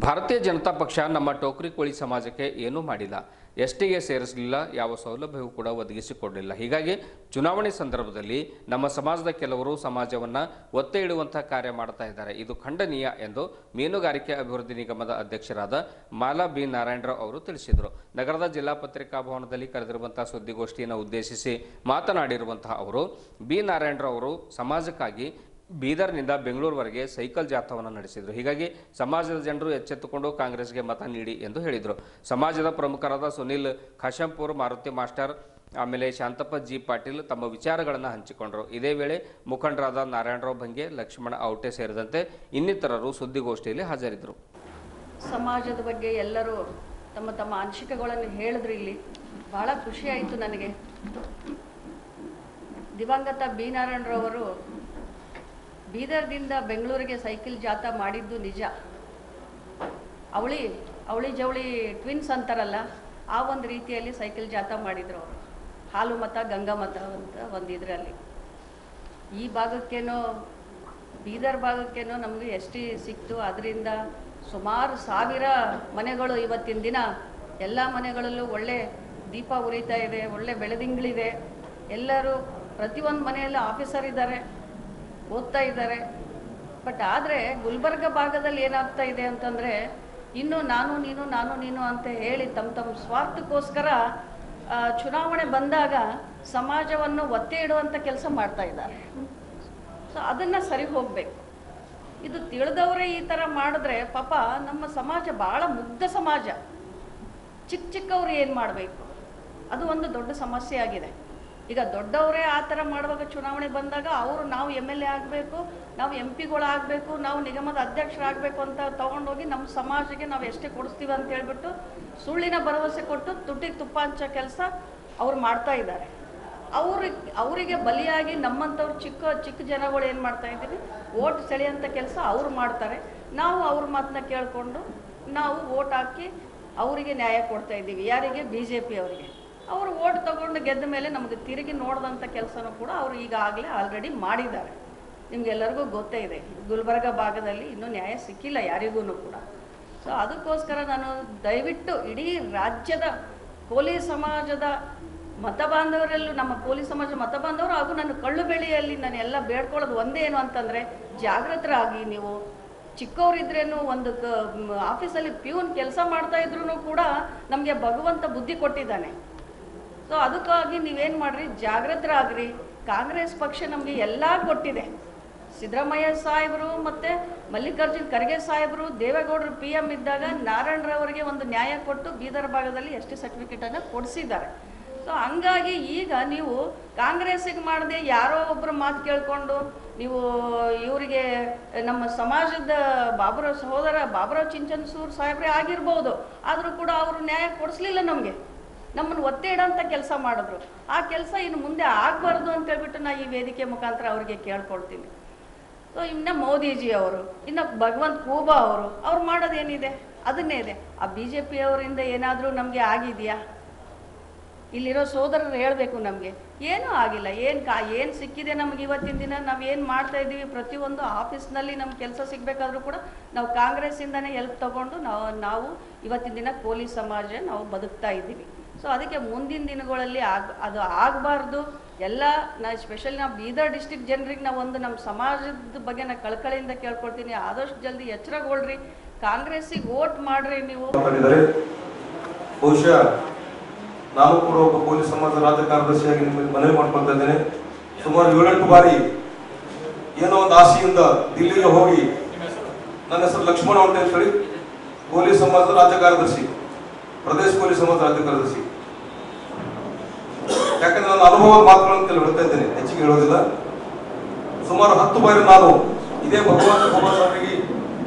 A: ಭಾರತೀಯ ಜನತಾ ಪಕ್ಷ ನಮ್ಮ ಟೋಕ್ರಿ ಕೋಳಿ ಸಮಾಜಕ್ಕೆ ಏನೂ ಮಾಡಿಲ್ಲ, ಎಸ್ಟಿಗೆ ಸೇರಿಸಲಿಲ್ಲ, ಯಾವ ಸೌಲಭ್ಯವೂ ಕೂಡ ಒದಗಿಸಿಕೊಡಲಿಲ್ಲ. ಹೀಗಾಗಿ ಚುನಾವಣೆ ಸಂದರ್ಭದಲ್ಲಿ ನಮ್ಮ ಸಮಾಜದ ಕೆಲವರು ಸಮಾಜವನ್ನು ಒತ್ತೆ ಇಡುವಂತಹ ಕಾರ್ಯ ಮಾಡ್ತಾ ಇದ್ದಾರೆ. ಇದು ಖಂಡನೀಯ ಎಂದು ಮೀನುಗಾರಿಕೆ ಅಭಿವೃದ್ಧಿ ನಿಗಮದ ಅಧ್ಯಕ್ಷರಾದ ಮಾಲಾ ಬಿ ನಾರಾಯಣರಾವ್ ಅವರು ತಿಳಿಸಿದರು. ನಗರದ ಜಿಲ್ಲಾ ಪತ್ರಿಕಾ ಭವನದಲ್ಲಿ ಕರೆದಿರುವಂತಹ ಸುದ್ದಿಗೋಷ್ಠಿಯನ್ನು ಉದ್ದೇಶಿಸಿ ಮಾತನಾಡಿರುವಂತಹ ಅವರು ಬಿ ನಾರಾಯಣರಾವ್ ಅವರು ಸಮಾಜಕ್ಕಾಗಿ ಬೀದರ್ನಿಂದ ಬೆಂಗಳೂರುವರೆಗೆ ಸೈಕಲ್ ಜಾಥಾವನ್ನು ನಡೆಸಿದರು. ಹೀಗಾಗಿ ಸಮಾಜದ ಜನರು ಎಚ್ಚೆತ್ತುಕೊಂಡು ಕಾಂಗ್ರೆಸ್ಗೆ ಮತ ನೀಡಿ ಎಂದು ಹೇಳಿದರು. ಸಮಾಜದ ಪ್ರಮುಖರಾದ ಸುನಿಲ್ ಖಾಶಂಪುರ್, ಮಾರುತಿ ಮಾಸ್ಟರ್, ಆಮೇಲೆ ಶಾಂತಪ್ಪ ಜಿ ಪಾಟೀಲ್ ತಮ್ಮ ವಿಚಾರಗಳನ್ನು ಹಂಚಿಕೊಂಡರು. ಇದೇ ವೇಳೆ ಮುಖಂಡರಾದ ನಾರಾಯಣರಾವ್ ಭಂಗೆ, ಲಕ್ಷ್ಮಣ ಔಟೆ ಸೇರಿದಂತೆ ಇನ್ನಿತರರು ಸುದ್ದಿಗೋಷ್ಠಿಯಲ್ಲಿ ಹಾಜರಿದ್ದರು.
E: ಸಮಾಜದ ಬಗ್ಗೆ ಎಲ್ಲರೂ ತಮ್ಮ ತಮ್ಮ ಅನಿಸಿಕೆಗಳನ್ನು ಹೇಳಿದ್ರು. ಇಲ್ಲಿ ಬಹಳ ಖುಷಿ ಆಯಿತು ನನಗೆ. ದಿವಂಗತ ಬಿ ನಾರಾಯಣರವರು ಬೀದರ್ದಿಂದ ಬೆಂಗಳೂರಿಗೆ ಸೈಕಲ್ ಜಾಥಾ ಮಾಡಿದ್ದು ನಿಜ. ಅವಳಿ ಜವಳಿ ಟ್ವಿನ್ಸ್ ಅಂತಾರಲ್ಲ, ಆ ಒಂದು ರೀತಿಯಲ್ಲಿ ಸೈಕಲ್ ಜಾಥಾ ಮಾಡಿದ್ರು ಅವರು. ಹಾಲು ಮತ ಗಂಗಾ ಮತ ಅಂತ ಒಂದು ಇದರಲ್ಲಿ ಈ ಭಾಗಕ್ಕೇನೋ ಬೀದರ್ ಭಾಗಕ್ಕೇನೋ ನಮಗೆ ಎಷ್ಟಿ ಸಿಕ್ತು. ಅದರಿಂದ ಸುಮಾರು 1000 ಮನೆಗಳು ಇವತ್ತಿನ ದಿನ ಎಲ್ಲ ಮನೆಗಳಲ್ಲೂ ಒಳ್ಳೆ ದೀಪ ಉರಿತಾ ಇದೆ, ಒಳ್ಳೆ ಬೆಳದಿಂಗಳಿದೆ. ಎಲ್ಲರೂ ಪ್ರತಿಯೊಂದು ಮನೆಯಲ್ಲಿ ಆಫೀಸರ್ ಇದ್ದಾರೆ, ಓದ್ತಾ ಇದ್ದಾರೆ. ಬಟ್ ಆದರೆ ಗುಲ್ಬರ್ಗ ಭಾಗದಲ್ಲಿ ಏನಾಗ್ತಾ ಇದೆ ಅಂತಂದರೆ, ಇನ್ನು ನಾನು ನೀನು ಅಂತ ಹೇಳಿ ತಮ್ಮ ಸ್ವಾರ್ಥಕ್ಕೋಸ್ಕರ ಚುನಾವಣೆ ಬಂದಾಗ ಸಮಾಜವನ್ನು ಒತ್ತೆ ಇಡುವಂಥ ಕೆಲಸ ಮಾಡ್ತಾ ಇದ್ದಾರೆ. ಸೊ ಅದನ್ನು ಸರಿ ಹೋಗಬೇಕು. ಇದು ತಿಳಿದವರೇ ಈ ಥರ ಮಾಡಿದ್ರೆ ಪಾಪ ನಮ್ಮ ಸಮಾಜ ಭಾಳ ಮುಗ್ಧ ಸಮಾಜ. ಚಿಕ್ಕವ್ರು ಏನು ಮಾಡಬೇಕು, ಅದು ಒಂದು ದೊಡ್ಡ ಸಮಸ್ಯೆ ಆಗಿದೆ. ಈಗ ದೊಡ್ಡವರೇ ಆ ಥರ ಮಾಡುವಾಗ ಚುನಾವಣೆ ಬಂದಾಗ ನಾವು MLA ಆಗಬೇಕು, ನಾವು MP ಗಳಾಗಬೇಕು, ನಾವು ನಿಗಮದ ಅಧ್ಯಕ್ಷರಾಗಬೇಕು ಅಂತ ತೊಗೊಂಡೋಗಿ ನಮ್ಮ ಸಮಾಜಕ್ಕೆ ನಾವು ಎಷ್ಟೇ ಕೊಡಿಸ್ತೀವಿ ಅಂತ ಹೇಳ್ಬಿಟ್ಟು ಸುಳ್ಳಿನ ಭರವಸೆ ಕೊಟ್ಟು ತುಟ್ಟಿಗೆ ತುಪ್ಪ ಹಂಚೋ ಕೆಲಸ ಅವ್ರು ಮಾಡ್ತಾ ಇದ್ದಾರೆ. ಅವರಿಗೆ ಬಲಿಯಾಗಿ ನಮ್ಮಂಥವ್ರು ಚಿಕ್ಕ ಜನಗಳು ಏನು ಮಾಡ್ತಾ ಇದ್ದೀವಿ, ಓಟ್ ಸೆಳೆಯೋಂಥ ಕೆಲಸ ಅವ್ರು ಮಾಡ್ತಾರೆ. ನಾವು ಅವ್ರ ಮಾತನ್ನ ಕೇಳಿಕೊಂಡು ನಾವು ಓಟ್ ಹಾಕಿ ಅವರಿಗೆ ನ್ಯಾಯ ಕೊಡ್ತಾ ಇದ್ದೀವಿ. ಯಾರಿಗೆ? BJP ಅವರಿಗೆ. ಅವರು ಓಟ್ ತಗೊಂಡು ಗೆದ್ದ ಮೇಲೆ ನಮಗೆ ತಿರುಗಿ ನೋಡಿದಂಥ ಕೆಲಸನೂ ಕೂಡ ಅವರು ಈಗಾಗಲೇ ಆಲ್ರೆಡಿ ಮಾಡಿದ್ದಾರೆ. ನಿಮಗೆಲ್ಲರಿಗೂ ಗೊತ್ತೇ ಇದೆ, ಗುಲ್ಬರ್ಗ ಭಾಗದಲ್ಲಿ ಇನ್ನೂ ನ್ಯಾಯ ಸಿಕ್ಕಿಲ್ಲ ಯಾರಿಗೂ ಕೂಡ. ಸೊ ಅದಕ್ಕೋಸ್ಕರ ನಾನು ದಯವಿಟ್ಟು ಇಡೀ ರಾಜ್ಯದ ಕೋಲಿ ಸಮಾಜದ ಮತ ಬಾಂಧವರೆಲ್ಲೂ, ನಮ್ಮ ಕೋಲಿ ಸಮಾಜ ಮತ ಬಾಂಧವರು ಹಾಗೂ ನನ್ನ ಕಳ್ಳು ಬೆಳೆಯಲ್ಲಿ ನಾನು ಎಲ್ಲ ಬೇಡ್ಕೊಳ್ಳೋದು ಒಂದೇ ಏನು ಅಂತಂದರೆ, ಜಾಗೃತರಾಗಿ ನೀವು. ಚಿಕ್ಕವರಿದ್ರೇನು ಒಂದು ಆಫೀಸಲ್ಲಿ ಪ್ಯೂನ್ ಕೆಲಸ ಮಾಡ್ತಾ ಇದ್ರೂ ಕೂಡ ನಮಗೆ ಭಗವಂತ ಬುದ್ಧಿ ಕೊಟ್ಟಿದ್ದಾನೆ. ಸೊ ಅದಕ್ಕಾಗಿ ನೀವೇನು ಮಾಡಿರಿ, ಜಾಗೃತರಾಗ್ರಿ. ಕಾಂಗ್ರೆಸ್ ಪಕ್ಷ ನಮಗೆ ಎಲ್ಲ ಕೊಟ್ಟಿದೆ. ಸಿದ್ದರಾಮಯ್ಯ ಸಾಹೇಬರು ಮತ್ತು ಮಲ್ಲಿಕಾರ್ಜುನ್ ಖರ್ಗೆ ಸಾಹೇಬರು ದೇವೇಗೌಡರು PM ಇದ್ದಾಗ ನಾರಾಯಣರವರಿಗೆ ಒಂದು ನ್ಯಾಯ ಕೊಟ್ಟು ಬೀದರ್ ಭಾಗದಲ್ಲಿ ST ಸರ್ಟಿಫಿಕೇಟನ್ನು ಕೊಡಿಸಿದ್ದಾರೆ. ಸೊ ಹಂಗಾಗಿ ಈಗ ನೀವು ಕಾಂಗ್ರೆಸ್ಸಿಗೆ ಮಾಡದೆ ಯಾರೋ ಒಬ್ಬರು ಮಾತು ಕೇಳಿಕೊಂಡು ನೀವು ಇವರಿಗೆ ನಮ್ಮ ಸಮಾಜದ ಸಹೋದರ ಬಾಬುರಾವ್ ಚಿಂಚನಸೂರು ಸಾಹೇಬ್ರೆ ಆಗಿರ್ಬೋದು, ಆದರೂ ಕೂಡ ಅವರು ನ್ಯಾಯ ಕೊಡಿಸ್ಲಿಲ್ಲ. ನಮ್ಮನ್ನು ಒತ್ತೆ ಇಡೋಂಥ ಕೆಲಸ ಮಾಡಿದ್ರು. ಆ ಕೆಲಸ ಇನ್ನು ಮುಂದೆ ಆಗಬಾರ್ದು ಅಂತ ಹೇಳ್ಬಿಟ್ಟು ನಾನು ಈ ವೇದಿಕೆ ಮುಖಾಂತರ ಅವರಿಗೆ ಕೇಳ್ಕೊಳ್ತೀನಿ. ಸೊ ಇನ್ನು ಮೋದಿಜಿ ಅವರು, ಇನ್ನು ಭಗವಂತ ಖೂಬಾ ಅವ್ರು ಮಾಡೋದೇನಿದೆ, ಅದನ್ನೇ ಇದೆ. ಆ BJP ಅವರಿಂದ ಏನಾದರೂ ನಮಗೆ ಆಗಿದೆಯಾ? ಇಲ್ಲಿರೋ ಸೋದರರು ಹೇಳಬೇಕು ನಮಗೆ ಏನೂ ಆಗಿಲ್ಲ, ಏನು ಸಿಕ್ಕಿದೆ ನಮ್ಗೆ ಇವತ್ತಿನ ದಿನ. ನಾವು ಏನು ಮಾಡ್ತಾ ಇದ್ದೀವಿ, ಪ್ರತಿಯೊಂದು ಆಫೀಸ್ನಲ್ಲಿ ನಮ್ಗೆ ಕೆಲಸ ಸಿಗಬೇಕಾದ್ರೂ ಕೂಡ ನಾವು ಕಾಂಗ್ರೆಸ್ಸಿಂದನೇ ಹೆಲ್ಪ್ ತಗೊಂಡು ನಾವು ಇವತ್ತಿನ ದಿನ ಕೋಲಿ ಸಮಾಜ ನಾವು ಬದುಕ್ತಾ ಇದ್ದೀವಿ. ಸೊ ಅದಕ್ಕೆ ಮುಂದಿನ ದಿನಗಳಲ್ಲಿ ಅದು ಆಗಬಾರ್ದು. ಎಲ್ಲ ಸ್ಪೆಷಲಿ ನಾವು ಬೀದರ್ ಡಿಸ್ಟಿಕ್ ಜನರಿಗೆ ನಾವು ನಮ್ಮ ಸಮಾಜದ ಬಗ್ಗೆ ನಾನು ಕಳಕಳಿಯಿಂದ ಕೇಳ್ಕೊಳ್ತೀನಿ, ಆದಷ್ಟು ಜಲ್ದಿ ಎಚ್ಚರಗೊಳ್ರಿ, ಕಾಂಗ್ರೆಸ್ಸಿಗೆ ವೋಟ್ ಮಾಡ್ರಿ ನೀವು.
F: ಬಹುಶಃ ನಾನು ಕೂಡ ಒಬ್ಬ ಪೊಲೀಸ್ ಸಮಾಜ ರಾಜ್ಯ ಕಾರ್ಯದರ್ಶಿಯಾಗಿ ನಿಮಗೆ ಮನವಿ ಮಾಡ್ಕೊಳ್ತಾ ಇದ್ದೇನೆ. ಸುಮಾರು 7-8 ಬಾರಿ ಏನೋ ಒಂದು ಆಸೆಯಿಂದ ದಿಲ್ಲಿಗೆ ಹೋಗಿ, ನನ್ನ ಹೆಸರು ಲಕ್ಷ್ಮಣ ಅಂತ ಹೇಳಿ, ಪೊಲೀಸ್ ಸಮಾಜದ ರಾಜ್ಯ ಕಾರ್ಯದರ್ಶಿ, ಪ್ರದೇಶ ಪೊಲೀಸ್ ಸಮಾಜ ರಾಜ್ಯ ಕಾರ್ಯದರ್ಶಿ. ಯಾಕಂದ್ರೆ ನನ್ನ ಅನುಭವದ ಮಾತುಗಳನ್ನು ಕೆಲವು ಹೇಳ್ತಾ ಇದ್ದೇನೆ, ಹೆಚ್ಚಿಗೆ ಹೇಳೋದಿಲ್ಲ. ಸುಮಾರು 10 ಬಾರಿ ನಾನು ಇದೇ ಭಗವಂತ ಸಭಾಗಿ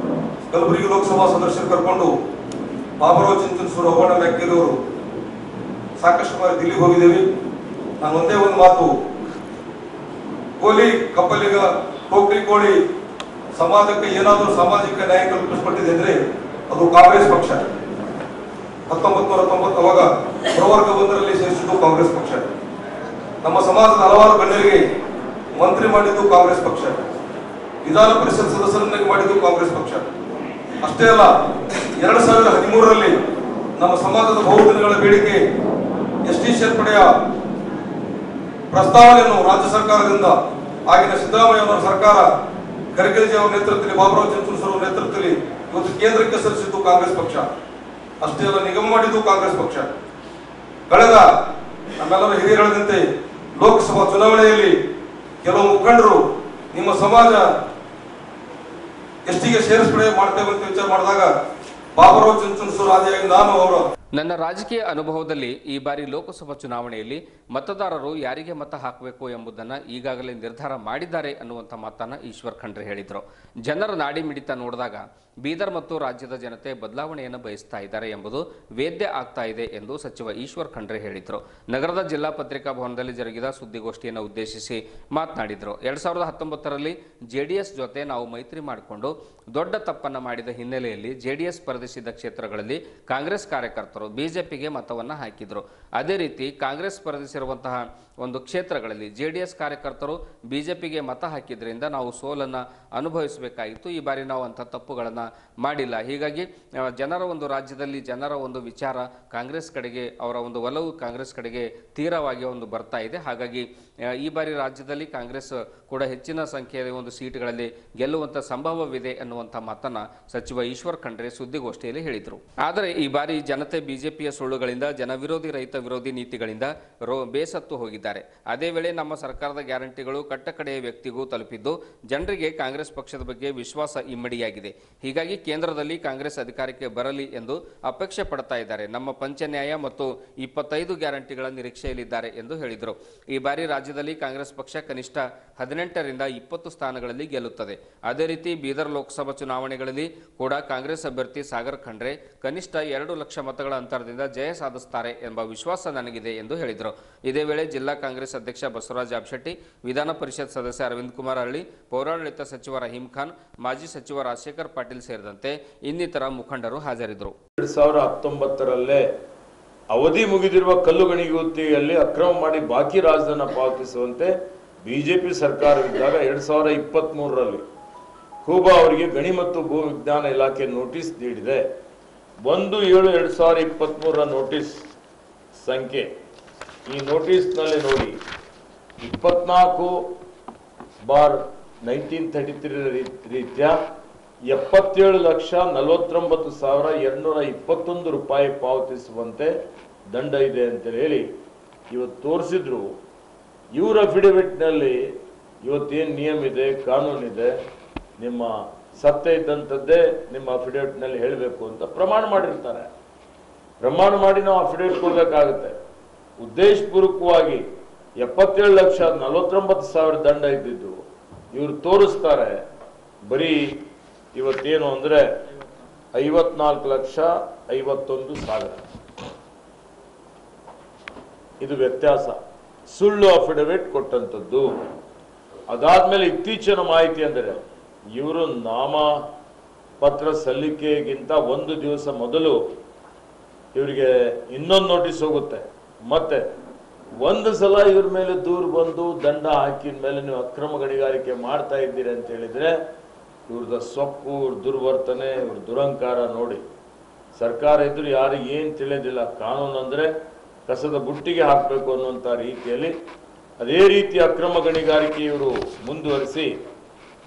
F: ಕಲಬುರಗಿ ಲೋಕಸಭಾ ಸದಸ್ಯರು ಕರ್ಕೊಂಡು ಬಾಬುರಾವ್ ಚಿಂಚನಸೂರು, ಅವಣ್ಣ ಮ್ಯಾಕೇರಿಯವರು ಸಾಕಷ್ಟು ಬಾರಿ ದಿಲ್ಲಿಗೆ ಹೋಗಿದ್ದೇವೆ. ನಾನು ಒಂದೇ ಒಂದು ಮಾತು, ಕೋಲಿ ಕಪ್ಪಲಿಗ ಟೋಕ್ರಿ ಕೋಳಿ ಸಮಾಜಕ್ಕೆ ಏನಾದರೂ ಸಾಮಾಜಿಕ ನ್ಯಾಯ ಕಲ್ಪಿಸಿಕೊಟ್ಟಿದೆ ಅಂದ್ರೆ ಅದು ಕಾಂಗ್ರೆಸ್ ಪಕ್ಷ. 1990 ಅವಾಗ ಪ್ರವರ್ಗ 1ರಲ್ಲಿ ಸೇರಿಸಿದ್ದು ಕಾಂಗ್ರೆಸ್ ಪಕ್ಷ. ನಮ್ಮ ಸಮಾಜದ ಹಲವಾರು ಗಣ್ಯರಿಗೆ ಮಂತ್ರಿ ಮಾಡಿದ್ದು ಕಾಂಗ್ರೆಸ್ ಪಕ್ಷ, ವಿಧಾನ ಪರಿಷತ್ ಸದಸ್ಯರನ್ನಾಗಿ ಮಾಡಿದ್ದು ಕಾಂಗ್ರೆಸ್ ಪಕ್ಷ. ಅಷ್ಟೇ ಅಲ್ಲ, 2013ರಲ್ಲಿ ನಮ್ಮ ಸಮಾಜದ ಬಹುದಿನಗಳ ಬೇಡಿಕೆ ಎಸ್ಟಿ ಸೇರ್ಪಡೆಯ ಪ್ರಸ್ತಾವನೆಯನ್ನು ರಾಜ್ಯ ಸರ್ಕಾರದಿಂದ ಆಗಿನ ಸಿದ್ದರಾಮಯ್ಯ ಸರ್ಕಾರ, ಖರ್ಗೆಜಿ ಅವರ ನೇತೃತ್ವದಲ್ಲಿ, ಬಾಬುರಾವ್ ಚಿಂಚನಸೂರು ಅವರ ನೇತೃತ್ವದಲ್ಲಿ ಇವತ್ತು ಕೇಂದ್ರಕ್ಕೆ ಸಲ್ಲಿಸಿದ್ದು ಕಾಂಗ್ರೆಸ್ ಪಕ್ಷ. ಅಷ್ಟೇ ಅಲ್ಲ, ನಿಗಮ ಮಾಡಿದ್ದು ಕಾಂಗ್ರೆಸ್ ಪಕ್ಷ. ಕಳೆದ ನಮ್ಮೆಲ್ಲರ ಹಿರಿಯರು ಹೇಳಿದಂತೆ ಲೋಕಸಭಾ ಚುನಾವಣೆಯಲ್ಲಿ ಕೆಲವು ಮುಖಂಡರು ನಿಮ್ಮ ಸಮಾಜ ಎಸ್ಟಿಗೆ ಸೇರಿಸಪಡೆ ಮಾಡ್ತೇವೆ ಅಂತ ವಿಚಾರ ಮಾಡಿದಾಗ ಬಾಬುರಾವ್ ಚಿಂಚನಸೂರು ಆದಿಯಾಗಿ ನಾನು ಅವರ
A: ನನ್ನ ರಾಜಕೀಯ ಅನುಭವದಲ್ಲಿ ಈ ಬಾರಿ ಲೋಕಸಭಾ ಚುನಾವಣೆಯಲ್ಲಿ ಮತದಾರರು ಯಾರಿಗೆ ಮತ ಹಾಕಬೇಕು ಎಂಬುದನ್ನು ಈಗಾಗಲೇ ನಿರ್ಧಾರ ಮಾಡಿದ್ದಾರೆ ಅನ್ನುವಂಥ ಮಾತನ್ನು ಈಶ್ವರ್ ಖಂಡ್ರೆ ಹೇಳಿದರು. ಜನರ ನಾಡಿ ಮಿಡಿತ ನೋಡಿದಾಗ ಬೀದರ್ ಮತ್ತು ರಾಜ್ಯದ ಜನತೆ ಬದಲಾವಣೆಯನ್ನು ಬಯಸ್ತಾ ಇದ್ದಾರೆ ಎಂಬುದು ವೇದ್ಯ ಆಗ್ತಾ ಇದೆ ಎಂದು ಸಚಿವ ಈಶ್ವರ್ ಖಂಡ್ರೆ ಹೇಳಿದರು. ನಗರದ ಜಿಲ್ಲಾ ಪತ್ರಿಕಾ ಭವನದಲ್ಲಿ ಜರುಗಿದ ಸುದ್ದಿಗೋಷ್ಠಿಯನ್ನು ಉದ್ದೇಶಿಸಿ ಮಾತನಾಡಿದರು. 2019ರಲ್ಲಿ ಜೆಡಿಎಸ್ ಜೊತೆ ನಾವು ಮೈತ್ರಿ ಮಾಡಿಕೊಂಡು ದೊಡ್ಡ ತಪ್ಪನ್ನು ಮಾಡಿದ ಹಿನ್ನೆಲೆಯಲ್ಲಿ ಜೆಡಿಎಸ್ ಸ್ಪರ್ಧಿಸಿದ ಕ್ಷೇತ್ರಗಳಲ್ಲಿ ಕಾಂಗ್ರೆಸ್ ಕಾರ್ಯಕರ್ತರು ಬಿಜೆಪಿಗೆ ಮತವನ್ನು ಹಾಕಿದರು. ಅದೇ ರೀತಿ ಕಾಂಗ್ರೆಸ್ ಸ್ಪರ್ಧಿಸಿರುವಂತಹ ಒಂದು ಕ್ಷೇತ್ರಗಳಲ್ಲಿ ಜೆಡಿಎಸ್ ಕಾರ್ಯಕರ್ತರು ಬಿಜೆಪಿಗೆ ಮತ ಹಾಕಿದ್ರಿಂದ ನಾವು ಸೋಲನ್ನು ಅನುಭವಿಸಬೇಕಾಗಿತ್ತು. ಈ ಬಾರಿ ನಾವು ಅಂಥ ತಪ್ಪುಗಳನ್ನು ಮಾಡಿಲ್ಲ. ಹೀಗಾಗಿ ಜನರ ಒಂದು ರಾಜ್ಯದಲ್ಲಿ ಜನರ ಒಂದು ವಿಚಾರ ಕಾಂಗ್ರೆಸ್ ಕಡೆಗೆ, ಅವರ ಒಂದು ಒಲವು ಕಾಂಗ್ರೆಸ್ ಕಡೆಗೆ ತೀವ್ರವಾಗಿ ಒಂದು ಬರ್ತಾ ಇದೆ. ಹಾಗಾಗಿ ಈ ಬಾರಿ ರಾಜ್ಯದಲ್ಲಿ ಕಾಂಗ್ರೆಸ್ ಕೂಡ ಹೆಚ್ಚಿನ ಸಂಖ್ಯೆಯ ಒಂದು ಸೀಟ್ಗಳಲ್ಲಿ ಗೆಲ್ಲುವಂಥ ಸಂಭವವಿದೆ ಅನ್ನುವಂಥ ಮಾತನ್ನು ಸಚಿವ ಈಶ್ವರ್ ಖಂಡ್ರೆ ಸುದ್ದಿಗೋಷ್ಠಿಯಲ್ಲಿ ಹೇಳಿದರು. ಆದರೆ ಈ ಬಾರಿ ಜನತೆ ಬಿಜೆಪಿಯ ಸುಳ್ಳುಗಳಿಂದ, ಜನವಿರೋಧಿ ರೈತ ವಿರೋಧಿ ನೀತಿಗಳಿಂದ ಬೇಸತ್ತು ಹೋಗಿದ್ದಾರೆ. ಅದೇ ವೇಳೆ ನಮ್ಮ ಸರ್ಕಾರದ ಗ್ಯಾರಂಟಿಗಳು ಕಟ್ಟಕಡೆಯ ವ್ಯಕ್ತಿಗೂ ತಲುಪಿದ್ದು ಜನರಿಗೆ ಕಾಂಗ್ರೆಸ್ ಪಕ್ಷದ ಬಗ್ಗೆ ವಿಶ್ವಾಸ ಇಮ್ಮಡಿಯಾಗಿದೆ. ಹೀಗಾಗಿ ಕೇಂದ್ರದಲ್ಲಿ ಕಾಂಗ್ರೆಸ್ ಅಧಿಕಾರಕ್ಕೆ ಬರಲಿ ಎಂದು ಅಪೇಕ್ಷೆ ಪಡ್ತಾ ಇದ್ದಾರೆ. ನಮ್ಮ ಪಂಚನ್ಯಾಯ ಮತ್ತು 25 ಗ್ಯಾರಂಟಿಗಳ ನಿರೀಕ್ಷೆಯಲ್ಲಿದ್ದಾರೆ ಎಂದು ಹೇಳಿದರು. ಈ ಬಾರಿ ರಾಜ್ಯದಲ್ಲಿ ಕಾಂಗ್ರೆಸ್ ಪಕ್ಷ ಕನಿಷ್ಠ 18ರಿಂದ 20 ಸ್ಥಾನಗಳಲ್ಲಿ ಗೆಲ್ಲುತ್ತದೆ. ಅದೇ ರೀತಿ ಬೀದರ್ ಲೋಕಸಭಾ ಚುನಾವಣೆಗಳಲ್ಲಿ ಕೂಡ ಕಾಂಗ್ರೆಸ್ ಅಭ್ಯರ್ಥಿ ಸಾಗರ್ ಖಂಡ್ರೆ ಕನಿಷ್ಠ 2 ಲಕ್ಷ ಮತಗಳ ಅಂತರದಿಂದ ಜಯ ಸಾಧಿಸುತ್ತಾರೆ ಎಂಬ ವಿಶ್ವಾಸ ನನಗಿದೆ ಎಂದು ಹೇಳಿದರು. ಇದೇ ವೇಳೆ ಜಿಲ್ಲಾ ಕಾಂಗ್ರೆಸ್ ಅಧ್ಯಕ್ಷ ಬಸವರಾಜ ಅಬ್ಶೆಟ್ಟಿ, ವಿಧಾನ ಪರಿಷತ್ ಸದಸ್ಯ ಅರವಿಂದ್ ಕುಮಾರ್ ಹಳ್ಳಿ, ಪೌರಾಡಳಿತ ಸಚಿವ ರಹೀಂ ಖಾನ್, ಮಾಜಿ ಸಚಿವ ರಾಜಶೇಖರ್ ಪಾಟೀಲ್ ಸೇರಿದಂತೆ ಇನ್ನಿತರ ಮುಖಂಡರು ಹಾಜರಿದ್ದರು.
G: 2019ರಲ್ಲೇ ಅವಧಿ ಮುಗಿದಿರುವ ಕಲ್ಲು ಗಣಿ ಗುತ್ತಿಗೆಯಲ್ಲಿ ಅಕ್ರಮ ಮಾಡಿ ಬಾಕಿ ರಾಜಧನ ಪಾವತಿಸುವಂತೆ ಬಿಜೆಪಿ ಸರ್ಕಾರವಿದ್ದಾಗ 2023ರಲ್ಲಿ ಖೂಬಾ ಅವರಿಗೆ ಗಣಿ ಮತ್ತು ಭೂ ವಿಜ್ಞಾನ ಇಲಾಖೆ ನೋಟಿಸ್ ನೀಡಿದೆ. 1/7/2023 ನೋಟಿಸ್ ಸಂಖ್ಯೆ. ಈ ನೋಟಿಸ್ನಲ್ಲಿ ನೋಡಿ 24/1933 ರೀತ್ಯ 77,49,221 ರೂಪಾಯಿ ಪಾವತಿಸುವಂತೆ ದಂಡ ಇದೆ ಅಂತ ಹೇಳಿ ಇವತ್ತು ತೋರಿಸಿದ್ರು. ಇವ್ರ ಅಫಿಡವಿಟ್ನಲ್ಲಿ ಇವತ್ತೇನು ನಿಯಮ ಇದೆ, ಕಾನೂನಿದೆ, ನಿಮ್ಮ ಸತ್ಯ ಇದ್ದಂಥದ್ದೇ ನಿಮ್ಮ ಅಫಿಡವಿಟ್ನಲ್ಲಿ ಹೇಳಬೇಕು ಅಂತ ಪ್ರಮಾಣ ಮಾಡಿರ್ತಾರೆ. ಪ್ರಮಾಣ ಮಾಡಿ ನಾವು ಅಫಿಡವಿಟ್ ಕೊಡಬೇಕಾಗುತ್ತೆ. ಉದ್ದೇಶಪೂರ್ವಕವಾಗಿ 77,49,000 ದಂಡ ಇದ್ದಿದ್ದು ಇವರು ತೋರಿಸ್ತಾರೆ ಬರೀ ಇವತ್ತೇನು ಅಂದರೆ 54,51,000. ಇದು ವ್ಯತ್ಯಾಸ, ಸುಳ್ಳು ಅಫಿಡವಿಟ್ ಕೊಟ್ಟಂಥದ್ದು. ಅದಾದ್ಮೇಲೆ ಇತ್ತೀಚಿನ ಮಾಹಿತಿ ಅಂದರೆ ಇವರು ನಾಮಪತ್ರ ಸಲ್ಲಿಕೆಗಿಂತ 1 ದಿವಸ ಮೊದಲು ಇವರಿಗೆ ಇನ್ನೊಂದು ನೋಟಿಸ್ ಹೋಗುತ್ತೆ. ಮತ್ತೆ ಒಂದು ಸಲ ಇವ್ರ ಮೇಲೆ ದೂರು ಬಂದು ದಂಡ ಹಾಕಿದ ಮೇಲೆ ನೀವು ಅಕ್ರಮ ಗಣಿಗಾರಿಕೆ ಮಾಡ್ತಾ ಇದ್ದೀರಿ ಅಂತ ಹೇಳಿದ್ರೆ ಇವ್ರದ ಸೊಕ್ಕು, ಇವ್ರ ದುರ್ವರ್ತನೆ, ಇವ್ರ ದುರಂಕಾರ ನೋಡಿ. ಸರ್ಕಾರ ಇದ್ರು ಯಾರಿಗೆ ಏನು ತಿಳಿಯೋದಿಲ್ಲ. ಕಾನೂನು ಅಂದ್ರೆ ಕಸದ ಬುಟ್ಟಿಗೆ ಹಾಕಬೇಕು ಅನ್ನುವಂಥ ರೀತಿಯಲ್ಲಿ ಅದೇ ರೀತಿ ಅಕ್ರಮ ಗಣಿಗಾರಿಕೆ ಇವರು ಮುಂದುವರಿಸಿ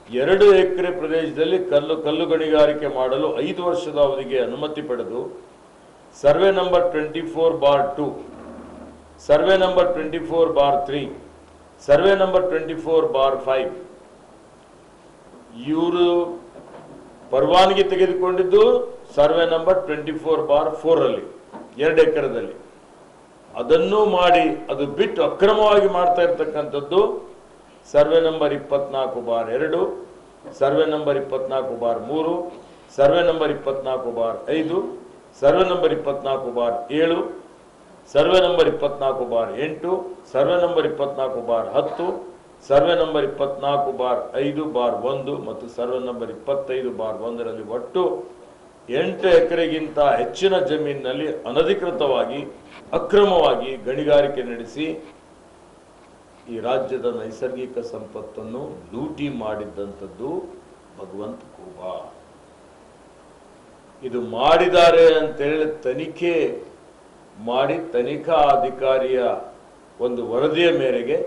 G: 2 ಎಕರೆ ಪ್ರದೇಶದಲ್ಲಿ ಕಲ್ಲು ಗಣಿಗಾರಿಕೆ ಮಾಡಲು 5 ವರ್ಷದ ಅವಧಿಗೆ ಅನುಮತಿ ಪಡೆದು survey number 24/2, survey number 24/3, survey number 24/5 ಇವರು ಪರವಾನಗಿ ತೆಗೆದುಕೊಂಡಿದ್ದು ಸರ್ವೆ ನಂಬರ್ 24/4 ಅಲ್ಲಿ 2 ಎಕರೆದಲ್ಲಿ. ಅದನ್ನು ಮಾಡಿ ಅದು ಬಿಟ್ಟು ಅಕ್ರಮವಾಗಿ ಮಾಡ್ತಾ ಇರ್ತಕ್ಕಂಥದ್ದು survey number 24/2, survey number 24/3, survey number 24/5, survey number 24/7, survey number 24/8, survey number 24/10, survey number 24/5/1 ಮತ್ತು ಸರ್ವೆ ನಂಬರ್ 25/1ರಲ್ಲಿ ಒಟ್ಟು 8 ಎಕರೆಗಿಂತ ಹೆಚ್ಚಿನ ಜಮೀನಿನಲ್ಲಿ ಅನಧಿಕೃತವಾಗಿ ಅಕ್ರಮವಾಗಿ ಗಣಿಗಾರಿಕೆ ನಡೆಸಿ ಈ ರಾಜ್ಯದ ನೈಸರ್ಗಿಕ ಸಂಪತ್ತನ್ನು ಲೂಟಿ ಮಾಡಿದ್ದಂಥದ್ದು ಭಗವಂತ ಖೂಬಾ. ಇದು ಮಾಡಿದ್ದಾರೆ ಅಂತೇಳಿ ತನಿಖೆ ಮಾಡಿ ತನಿಖಾ ಅಧಿಕಾರಿಯ ಒಂದು ವರದಿಯ ಮೇರೆಗೆ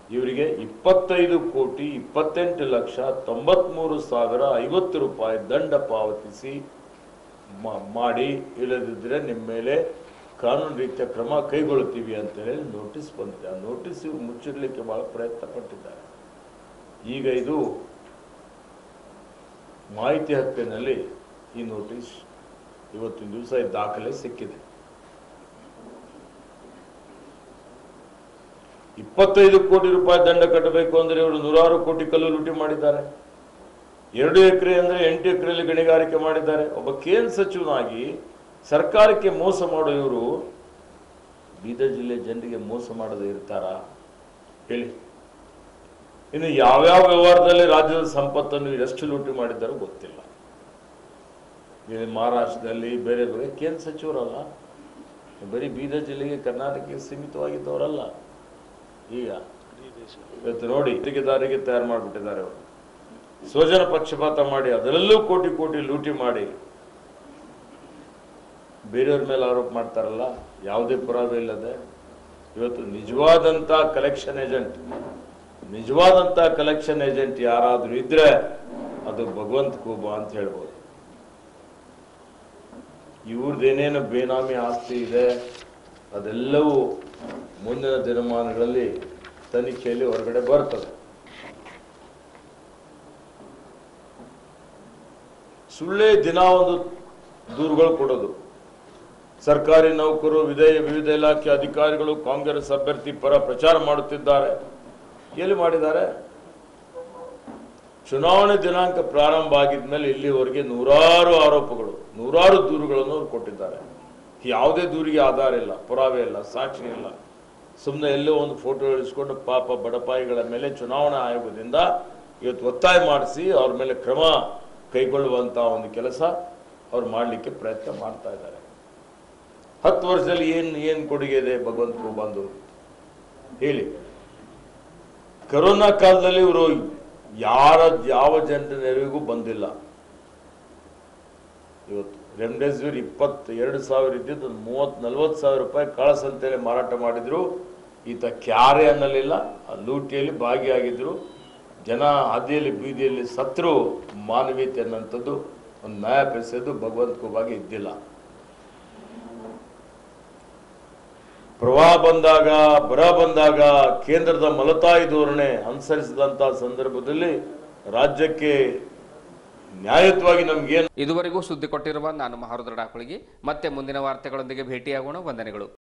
G: ಇವರಿಗೆ 25,28,93,050 ರೂಪಾಯಿ ದಂಡ ಪಾವತಿಸಿ ಮಾಡಿ, ಇಲ್ಲದಿದ್ದರೆ ನಿಮ್ಮ ಮೇಲೆ ಕಾನೂನು ರೀತಿಯ ಕ್ರಮ ಕೈಗೊಳ್ಳುತ್ತೀವಿ ಅಂತ ಹೇಳಿ ನೋಟಿಸ್ ಬಂದಿದೆ. ಆ ನೋಟಿಸ್ ಮುಚ್ಚಿಡಲಿಕ್ಕೆ ಬಹಳ ಪ್ರಯತ್ನ ಪಟ್ಟಿದ್ದಾರೆ. ಈಗ ಇದು ಮಾಹಿತಿ ಹಕ್ಕಿನಲ್ಲಿ ಈ ನೋಟಿಸ್ ಇವತ್ತಿನ ದಿವಸ ಈ ದಾಖಲೆ ಸಿಕ್ಕಿದೆ. 25 ಕೋಟಿ ರೂಪಾಯಿ ದಂಡ ಕಟ್ಟಬೇಕು ಅಂದ್ರೆ ಇವರು 100 ಕೋಟಿ ಕಲ್ಲು ಲೂಟಿ ಮಾಡಿದ್ದಾರೆ. 2 ಎಕರೆ ಅಂದ್ರೆ 8 ಎಕರೆಯಲ್ಲಿ ಗಣಿಗಾರಿಕೆ ಮಾಡಿದ್ದಾರೆ. ಒಬ್ಬ ಕೇಂದ್ರ ಸಚಿವನಾಗಿ ಸರ್ಕಾರಕ್ಕೆ ಮೋಸ ಮಾಡೋ ಇವರು ಬೀದರ್ ಜಿಲ್ಲೆ ಜನರಿಗೆ ಮೋಸ ಮಾಡದೇ ಇರ್ತಾರಾ ಹೇಳಿ? ಇನ್ನು ಯಾವ್ಯಾವ ವ್ಯವಹಾರದಲ್ಲಿ ರಾಜ್ಯದ ಸಂಪತ್ತನ್ನು ಎಷ್ಟು ಲೂಟಿ ಮಾಡಿದ್ದಾರೋ ಗೊತ್ತಿಲ್ಲ. ಮಹಾರಾಷ್ಟ್ರದಲ್ಲಿ ಬೇರೆ ಬೇರೆ ಕೇಂದ್ರ ಸಚಿವರಲ್ಲ, ಬರೀ ಬೀದರ್ ಜಿಲ್ಲೆಗೆ ಕರ್ನಾಟಕಕ್ಕೆ ಸೀಮಿತವಾಗಿದ್ದವರಲ್ಲ. ಈಗ ಇವತ್ತು ನೋಡಿ ಗುತ್ತಿಗೆದಾರಿಗೆ ತಯಾರು ಮಾಡಿಬಿಟ್ಟಿದ್ದಾರೆ ಅವರು. ಸ್ವಜನ ಪಕ್ಷಪಾತ ಮಾಡಿ ಅದರಲ್ಲೂ ಕೋಟಿ ಕೋಟಿ ಲೂಟಿ ಮಾಡಿ ಬೇರೆಯವ್ರ ಮೇಲೆ ಆರೋಪ ಮಾಡ್ತಾರಲ್ಲ, ಯಾವುದೇ ಪುರಾವೆ ಇಲ್ಲದೆ. ಇವತ್ತು ನಿಜವಾದಂತ ಕಲೆಕ್ಷನ್ ಏಜೆಂಟ್ ಯಾರಾದ್ರೂ ಇದ್ರೆ ಅದು ಭಗವಂತ ಖೂಬಾ ಅಂತ ಹೇಳ್ಬೋದು. ಇವ್ರದ್ದೇನೇನು ಬೇನಾಮಿ ಆಸ್ತಿ ಇದೆ ಅದೆಲ್ಲವೂ ಮುಂದಿನ ದಿನಮಾನಗಳಲ್ಲಿ ತನಿಖೆಯಲ್ಲಿ ಹೊರಗಡೆ ಬರ್ತದೆ. ಸುಳ್ಳೇ ದಿನ ಒಂದು ದೂರುಗಳು ಕೊಡೋದು. ಸರ್ಕಾರಿ ನೌಕರು, ವಿವಿಧ ಇಲಾಖೆ ಅಧಿಕಾರಿಗಳು ಕಾಂಗ್ರೆಸ್ ಅಭ್ಯರ್ಥಿ ಪರ ಪ್ರಚಾರ ಮಾಡುತ್ತಿದ್ದಾರೆ. ಎಲ್ಲಿ ಮಾಡಿದ್ದಾರೆ? ಚುನಾವಣೆ ದಿನಾಂಕ ಪ್ರಾರಂಭ ಆಗಿದ್ಮೇಲೆ ಇಲ್ಲಿವರೆಗೆ 100 ಆರೋಪಗಳು, 100 ದೂರುಗಳನ್ನು ಅವರು ಕೊಟ್ಟಿದ್ದಾರೆ. ಯಾವುದೇ ದೂರಿಗೆ ಆಧಾರ ಇಲ್ಲ, ಪುರಾವೆ ಇಲ್ಲ, ಸಾಕ್ಷಿ ಇಲ್ಲ. ಸುಮ್ಮನೆ ಎಲ್ಲೋ ಒಂದು ಫೋಟೋ ಇಳಿಸ್ಕೊಂಡು ಪಾಪ ಬಡಪಾಯಿಗಳ ಮೇಲೆ ಚುನಾವಣಾ ಆಯೋಗದಿಂದ ಇವತ್ತು ಒತ್ತಾಯ ಮಾಡಿಸಿ ಅವ್ರ ಮೇಲೆ ಕ್ರಮ ಕೈಗೊಳ್ಳುವಂತ ಒಂದು ಕೆಲಸ ಅವ್ರು ಮಾಡಲಿಕ್ಕೆ ಪ್ರಯತ್ನ ಮಾಡ್ತಾ ಇದ್ದಾರೆ. 10 ವರ್ಷದಲ್ಲಿ ಏನ್ ಕೊಡುಗೆ ಇದೆ ಭಗವಂತ ಖೂಬಾಂದು ಹೇಳಿ? ಕರೋನಾ ಕಾಲದಲ್ಲಿ ಇವರು ಯಾವ ಜನರ ನೆರವಿಗೂ ಬಂದಿಲ್ಲ. ಇವತ್ತು ರೆಮ್ಡೆಸಿವಿರ್ 22,000 ಇದ್ದಿದ್ದು 30-40 ಸಾವಿರ ರೂಪಾಯಿ ಕಾಳಸಂತೆಯಲ್ಲಿ ಮಾರಾಟ ಮಾಡಿದ್ರು. ಈತ ಕ್ಯಾರೆ ಅನ್ನಲಿಲ್ಲ, ಆ ಲೂಟಿಯಲ್ಲಿ ಭಾಗಿಯಾಗಿದ್ರು. ಜನ ಹಾದಿಯಲ್ಲಿ ಬೀದಿಯಲ್ಲಿ ಸತ್ರು. ಮಾನವೀಯತೆ ಅನ್ನಂಥದ್ದು ಒಂದು ನ್ಯಾಯ ಪೈಸೆದು ಭಗವಂತ ಖೂಬಾಗೆ ಇದ್ದಿಲ್ಲ. ಪ್ರವಾಹ ಬಂದಾಗ, ಬರ ಬಂದಾಗ ಕೇಂದ್ರದ ಮಲತಾಯಿ ಧೋರಣೆ ಅನುಸರಿಸಿದಂತ ಸಂದರ್ಭದಲ್ಲಿ ರಾಜ್ಯಕ್ಕೆ ನ್ಯಾಯಯುತವಾಗಿ ನಮ್ಗೇನು.
A: ಇದುವರೆಗೂ ಸುದ್ದಿ ಕೊಟ್ಟಿರುವ ನಾನು ಮಹಾರುದ್ರ ಡಾಕುಳಿಗೆ. ಮತ್ತೆ ಮುಂದಿನ ವಾರ್ತೆಗಳೊಂದಿಗೆ ಭೇಟಿಯಾಗೋಣ. ವಂದನೆಗಳು.